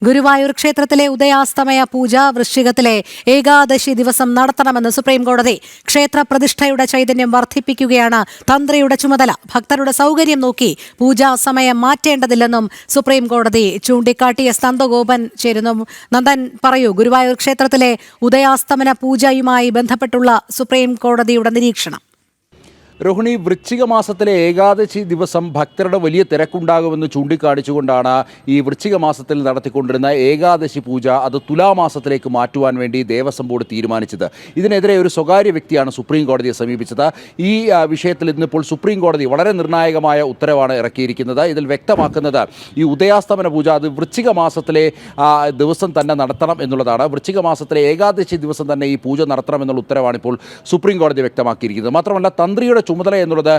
ഗുരുവായൂർ ക്ഷേത്രത്തിലെ ഉദയാസ്തമയ പൂജ വൃശ്ചികത്തിലെ ഏകാദശി ദിവസം നടത്തണമെന്ന് സുപ്രീംകോടതി. ക്ഷേത്ര പ്രതിഷ്ഠയുടെ ചൈതന്യം വർദ്ധിപ്പിക്കുകയാണ് തന്ത്രിയുടെ ചുമതല. ഭക്തരുടെ സൗകര്യം നോക്കി പൂജാ സമയം മാറ്റേണ്ടതില്ലെന്നും സുപ്രീംകോടതി ചൂണ്ടിക്കാട്ടി. എസ് നന്ദഗോപൻ ചേരുന്നു. നന്ദൻ, പറയൂ, ഗുരുവായൂർ ക്ഷേത്രത്തിലെ ഉദയാസ്തമന പൂജയുമായി ബന്ധപ്പെട്ടുള്ള സുപ്രീംകോടതിയുടെ നിരീക്ഷണം. രോഹിണി, വൃശ്ചിക മാസത്തിലെ ഏകാദശി ദിവസം ഭക്തരുടെ വലിയ തിരക്കുണ്ടാകുമെന്ന് ചൂണ്ടിക്കാണിച്ചുകൊണ്ടാണ് ഈ വൃശ്ചിക മാസത്തിൽ നടത്തിക്കൊണ്ടിരുന്ന ഏകാദശി പൂജ അത് തുലാമാസത്തിലേക്ക് മാറ്റുവാൻ വേണ്ടി ദേവസ്വം ബോർഡ് തീരുമാനിച്ചത്. ഇതിനെതിരെ ഒരു സ്വകാര്യ വ്യക്തിയാണ് സുപ്രീം കോടതിയെ സമീപിച്ചത്. ഈ വിഷയത്തിൽ ഇന്നിപ്പോൾ സുപ്രീം കോടതി വളരെ നിർണായകമായ ഉത്തരവാണ് ഇറക്കിയിരിക്കുന്നത്. ഇതിൽ വ്യക്തമാക്കുന്നത് ഈ ഉദയാസ്തമന പൂജ അത് വൃശ്ചിക മാസത്തിലെ ദിവസം തന്നെ നടത്തണം എന്നുള്ളതാണ്. വൃശ്ചിക മാസത്തിലെ ഏകാദശി ദിവസം തന്നെ ഈ പൂജ നടത്തണം എന്നുള്ള ഉത്തരവാണ് ഇപ്പോൾ സുപ്രീം കോടതി വ്യക്തമാക്കിയിരിക്കുന്നത്. മാത്രമല്ല, തന്ത്രിയുടെ ചുമതല എന്നുള്ളത്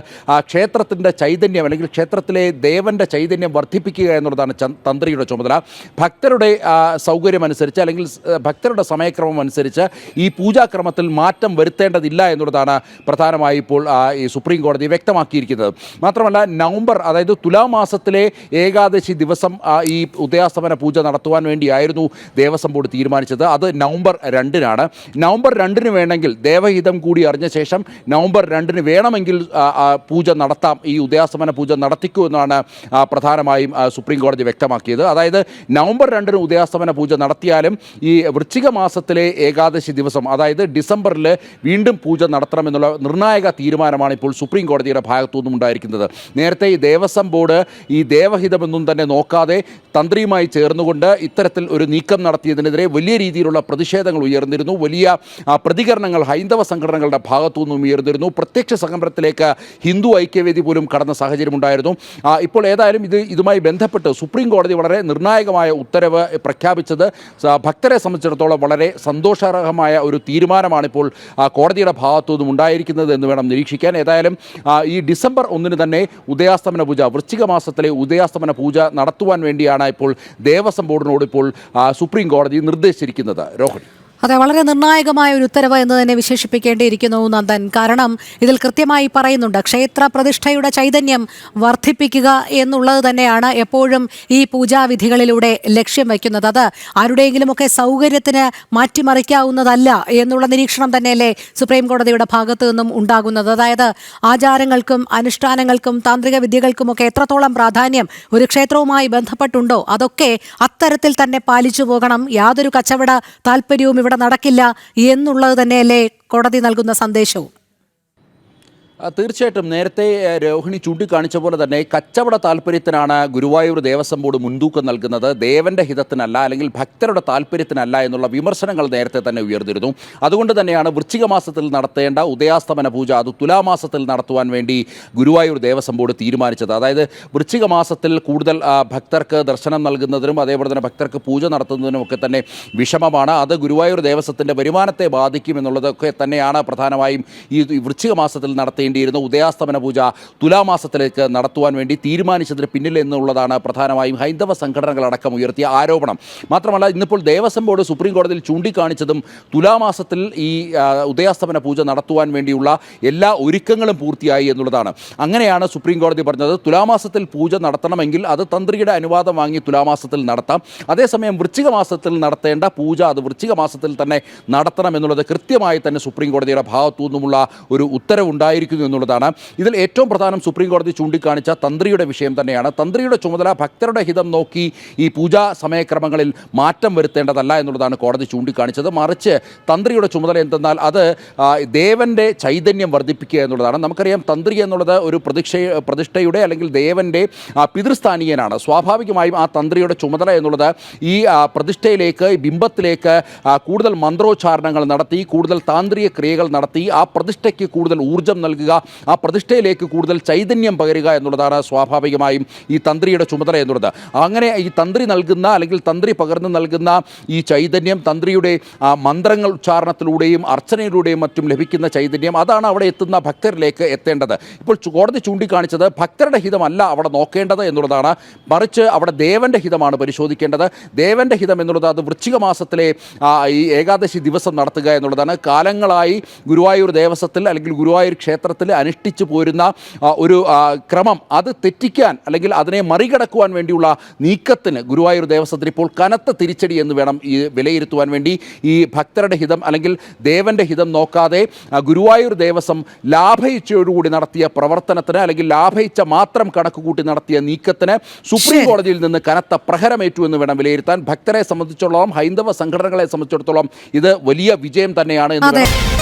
ക്ഷേത്രത്തിൻ്റെ ചൈതന്യം അല്ലെങ്കിൽ ക്ഷേത്രത്തിലെ ദേവൻ്റെ ചൈതന്യം വർദ്ധിപ്പിക്കുക എന്നുള്ളതാണ് തന്ത്രിയുടെ ചുമതല. ഭക്തരുടെ സൗകര്യമനുസരിച്ച് അല്ലെങ്കിൽ ഭക്തരുടെ സമയക്രമം അനുസരിച്ച് ഈ പൂജാക്രമത്തിൽ മാറ്റം വരുത്തേണ്ടതില്ല എന്നുള്ളതാണ് പ്രധാനമായി ഇപ്പോൾ ഈ സുപ്രീം കോടതി വ്യക്തമാക്കിയിരിക്കുന്നത്. മാത്രമല്ല, അതായത് തുലാമാസത്തിലെ ഏകാദശി ദിവസം ഈ ഉദയാസ്തമന പൂജ നടത്തുവാൻ വേണ്ടിയായിരുന്നു ദേവസ്വം ബോർഡ് തീരുമാനിച്ചത്. അത് നവംബർ 2-നാണ്. നവംബർ 2-ന് വേണമെങ്കിൽ ദേവഹിതം കൂടി അറിഞ്ഞ ശേഷം നവംബർ 2-ന് വേണമെങ്കിൽ പൂജ നടത്താം, ഈ ഉദയാസ്തമന പൂജ നടത്തിക്കൂ എന്നാണ് പ്രധാനമായും സുപ്രീം കോടതി വ്യക്തമാക്കിയത്. അതായത് നവംബർ 2-ന് ഉദയാസ്തമന പൂജ നടത്തിയാലും ഈ വൃശ്ചിക മാസത്തിലെ ഏകാദശി ദിവസം അതായത് ഡിസംബറിൽ വീണ്ടും പൂജ നടത്തണമെന്നുള്ള നിർണായക തീരുമാനമാണ് ഇപ്പോൾ സുപ്രീം കോടതിയുടെ ഭാഗത്തുനിന്നും ഉണ്ടായിരിക്കുന്നത്. നേരത്തെ ഈ ദേവസ്വം ബോർഡ് ഈ ദേവഹിതമൊന്നും തന്നെ നോക്കാതെ തന്ത്രിയുമായി ചേർന്നുകൊണ്ട് ഇത്തരത്തിൽ ഒരു നീക്കം നടത്തിയതിനെതിരെ വലിയ രീതിയിലുള്ള പ്രതിഷേധങ്ങൾ ഉയർന്നിരുന്നു. വലിയ പ്രതികരണങ്ങൾ ഹൈന്ദവ സംഘടനകളുടെ ഭാഗത്തുനിന്നും ഉയർന്നിരുന്നു. പ്രത്യക്ഷ സമരത്തിലേക്ക് ഹിന്ദു ഐക്യവേദി പോലും കടന്ന സാഹചര്യമുണ്ടായിരുന്നു. ഇപ്പോൾ ഏതായാലും ഇതുമായി ബന്ധപ്പെട്ട് സുപ്രീം കോടതി വളരെ നിർണായകമായ ഉത്തരവ് പ്രഖ്യാപിച്ചത് ഭക്തരെ സംബന്ധിച്ചിടത്തോളം വളരെ സന്തോഷകരമായ ഒരു തീരുമാനമാണ് ഇപ്പോൾ കോടതിയുടെ ഭാഗത്തുനിന്നും ഉണ്ടായിരിക്കുന്നത് എന്ന് വേണം നിരീക്ഷിക്കാൻ. ഏതായാലും ഈ ഡിസംബർ 1-ന് തന്നെ ഉദയാസ്തമന പൂജ വൃശ്ചിക മാസത്തിലെ ഉദയാസ്തമന പൂജ നടത്തുവാൻ വേണ്ടിയാണ് ഇപ്പോൾ ദേവസ്വം ബോർഡിനോട് ഇപ്പോൾ സുപ്രീം കോടതി നിർദ്ദേശിച്ചിരിക്കുന്നത്. രോഹിണി, അതെ, വളരെ നിർണായകമായ ഒരു ഉത്തരവ് എന്ന് തന്നെ വിശേഷിപ്പിക്കേണ്ടിയിരിക്കുന്നു നന്ദൻ. കാരണം ഇതിൽ കൃത്യമായി പറയുന്നുണ്ട് ക്ഷേത്ര പ്രതിഷ്ഠയുടെ ചൈതന്യം വർദ്ധിപ്പിക്കുക എന്നുള്ളത് തന്നെയാണ് എപ്പോഴും ഈ പൂജാവിധികളിലൂടെ ലക്ഷ്യം വയ്ക്കുന്നത്. അത് ആരുടെയെങ്കിലുമൊക്കെ സൗകര്യത്തിന് മാറ്റിമറിക്കാവുന്നതല്ല എന്നുള്ള നിരീക്ഷണം തന്നെയല്ലേ സുപ്രീം കോടതിയുടെ ഭാഗത്തു നിന്നും ഉണ്ടാകുന്നത്. അതായത് ആചാരങ്ങൾക്കും അനുഷ്ഠാനങ്ങൾക്കും താന്ത്രിക വിദ്യകൾക്കുമൊക്കെ എത്രത്തോളം പ്രാധാന്യം ഒരു ക്ഷേത്രവുമായി ബന്ധപ്പെട്ടുണ്ടോ അതൊക്കെ അത്തരത്തിൽ തന്നെ പാലിച്ചു പോകണം. യാതൊരു കച്ചവട താല്പര്യവും ഇവിടെ നടക്കില്ല എന്നുള്ളത് തന്നെയല്ലേ കോടതി നൽകുന്ന സന്ദേശവും. തീർച്ചയായിട്ടും നേരത്തെ രോഹിണി ചൂണ്ടിക്കാണിച്ച പോലെ തന്നെ കച്ചവട താല്പര്യത്തിനാണ് ഗുരുവായൂർ ദേവസ്വം ബോർഡ് മുൻതൂക്കം നൽകുന്നത്, ദേവൻ്റെ ഹിതത്തിനല്ല അല്ലെങ്കിൽ ഭക്തരുടെ താല്പര്യത്തിനല്ല എന്നുള്ള വിമർശനങ്ങൾ നേരത്തെ തന്നെ ഉയർന്നിരുന്നു. അതുകൊണ്ട് തന്നെയാണ് വൃശ്ചിക മാസത്തിൽ നടത്തേണ്ട ഉദയാസ്തമന പൂജ അത് തുലാമാസത്തിൽ നടത്തുവാൻ വേണ്ടി ഗുരുവായൂർ ദേവസ്വം ബോർഡ് തീരുമാനിച്ചത്. അതായത് വൃശ്ചിക മാസത്തിൽ കൂടുതൽ ഭക്തർക്ക് ദർശനം നൽകുന്നതിനും അതേപോലെ തന്നെ ഭക്തർക്ക് പൂജ നടത്തുന്നതിനുമൊക്കെ തന്നെ വിഷമമാണ്. അത് ഗുരുവായൂർ ദേവസ്വത്തിൻ്റെ വരുമാനത്തെ ബാധിക്കും എന്നുള്ളതൊക്കെ തന്നെയാണ് പ്രധാനമായും ഈ വൃശ്ചിക മാസത്തിൽ നടത്തേണ്ട ഉദയാസ്തമന പൂജ തുലാമാസത്തിലേക്ക് നടത്തുവാൻ വേണ്ടി തീരുമാനിച്ചതിന് പിന്നിൽ എന്നുള്ളതാണ് പ്രധാനമായും ഹൈന്ദവ സംഘടനകളടക്കം ഉയർത്തിയ ആരോപണം. മാത്രമല്ല, ഇന്നിപ്പോൾ ദേവസ്വം ബോർഡ് സുപ്രീം കോടതിയിൽ ചൂണ്ടിക്കാണിച്ചതും തുലാമാസത്തിൽ ഈ ഉദയാസ്തമന പൂജ നടത്തുവാൻ വേണ്ടിയുള്ള എല്ലാ ഒരുക്കങ്ങളും പൂർത്തിയായി എന്നുള്ളതാണ്. അങ്ങനെയാണ് സുപ്രീം കോടതി പറഞ്ഞത് തുലാമാസത്തിൽ പൂജ നടത്തണമെങ്കിൽ അത് തന്ത്രിയുടെ അനുവാദം വാങ്ങി തുലാമാസത്തിൽ നടത്താം. അതേസമയം വൃശ്ചിക മാസത്തിൽ നടത്തേണ്ട പൂജ അത് വൃശ്ചിക മാസത്തിൽ തന്നെ നടത്തണം എന്നുള്ളത് കൃത്യമായി തന്നെ സുപ്രീം കോടതിയുടെ ഭാഗത്തു നിന്നുമുള്ള ഒരു ഉത്തരവുണ്ടായിരിക്കുന്നു എന്നുള്ളതാണ്. ഇതിൽ ഏറ്റവും പ്രധാനം സുപ്രീം കോടതി ചൂണ്ടിക്കാണിച്ച തന്ത്രിയുടെ വിഷയം തന്നെയാണ്. തന്ത്രിയുടെ ചുമതല ഭക്തരുടെ ഹിതം നോക്കി ഈ പൂജാ സമയക്രമങ്ങളിൽ മാറ്റം വരുത്തേണ്ടതല്ല എന്നുള്ളതാണ് കോടതി ചൂണ്ടിക്കാണിച്ചത്. മറിച്ച് തന്ത്രിയുടെ ചുമതല എന്തെന്നാൽ അത് ദേവൻ്റെ ചൈതന്യം വർദ്ധിപ്പിക്കുക എന്നുള്ളതാണ്. നമുക്കറിയാം തന്ത്രി എന്നുള്ളത് ഒരു പ്രതിഷ്ഠയുടെ അല്ലെങ്കിൽ ദേവൻ്റെ പിതൃസ്ഥാനീയനാണ്. സ്വാഭാവികമായും ആ തന്ത്രിയുടെ ചുമതല എന്നുള്ളത് ഈ പ്രതിഷ്ഠയിലേക്ക് ബിംബത്തിലേക്ക് കൂടുതൽ മന്ത്രോച്ചാരണങ്ങൾ നടത്തി കൂടുതൽ താന്ത്രിക ക്രിയകൾ നടത്തി ആ പ്രതിഷ്ഠയ്ക്ക് കൂടുതൽ ഊർജ്ജം നൽകുക, ആ പ്രതിഷ്ഠയിലേക്ക് കൂടുതൽ ചൈതന്യം പകരുക എന്നുള്ളതാണ് സ്വാഭാവികമായും ഈ തന്ത്രിയുടെ ചുമതല എന്നുള്ളത്. അങ്ങനെ ഈ തന്ത്രി നൽകുന്ന അല്ലെങ്കിൽ തന്ത്രി പകർന്നു നൽകുന്ന ഈ ചൈതന്യം തന്ത്രിയുടെ മന്ത്രങ്ങൾ ഉച്ചാരണത്തിലൂടെയും അർച്ചനയിലൂടെയും മറ്റും ലഭിക്കുന്ന ചൈതന്യം അതാണ് അവിടെ എത്തുന്ന ഭക്തരിലേക്ക് എത്തേണ്ടത്. ഇപ്പോൾ കോടതി ചൂണ്ടിക്കാണിച്ചത് ഭക്തരുടെ ഹിതമല്ല അവിടെ നോക്കേണ്ടത് എന്നുള്ളതാണ്, മറിച്ച് അവിടെ ദേവൻ്റെ ഹിതമാണ് പരിശോധിക്കേണ്ടത്. ദേവൻ്റെ ഹിതം എന്നുള്ളത് അത് വൃശ്ചിക മാസത്തിലെ ഈ ഏകാദശി ദിവസം നടത്തുക എന്നുള്ളതാണ്. കാലങ്ങളായി ഗുരുവായൂർ ദേവസ്വത്തിൽ അല്ലെങ്കിൽ ഗുരുവായൂർ ക്ഷേത്ര ക്ഷേത്രത്തിൽ അനുഷ്ഠിച്ചു പോരുന്ന ഒരു ക്രമം അത് തെറ്റിക്കാൻ അല്ലെങ്കിൽ അതിനെ മറികടക്കുവാൻ വേണ്ടിയുള്ള നീക്കത്തിന് ഗുരുവായൂർ ദേവസ്വത്തിന് ഇപ്പോൾ കനത്ത തിരിച്ചടി എന്ന് വേണം ഈ വിലയിരുത്തുവാൻ വേണ്ടി. ഈ ഭക്തരുടെ ഹിതം അല്ലെങ്കിൽ ദേവന്റെ ഹിതം നോക്കാതെ ഗുരുവായൂർ ദേവസ്വം ലാഭയിച്ചയോടുകൂടി നടത്തിയ പ്രവർത്തനത്തിന് അല്ലെങ്കിൽ ലാഭയിച്ച മാത്രം കണക്കുകൂട്ടി നടത്തിയ നീക്കത്തിന് സുപ്രീം കോടതിയിൽ നിന്ന് കനത്ത പ്രഹരമേറ്റു എന്ന് വേണം വിലയിരുത്താൻ. ഭക്തരെ സംബന്ധിച്ചിടത്തോളം, ഹൈന്ദവ സംഘടനകളെ സംബന്ധിച്ചിടത്തോളം ഇത് വലിയ വിജയം തന്നെയാണ് എന്ന് വേണം.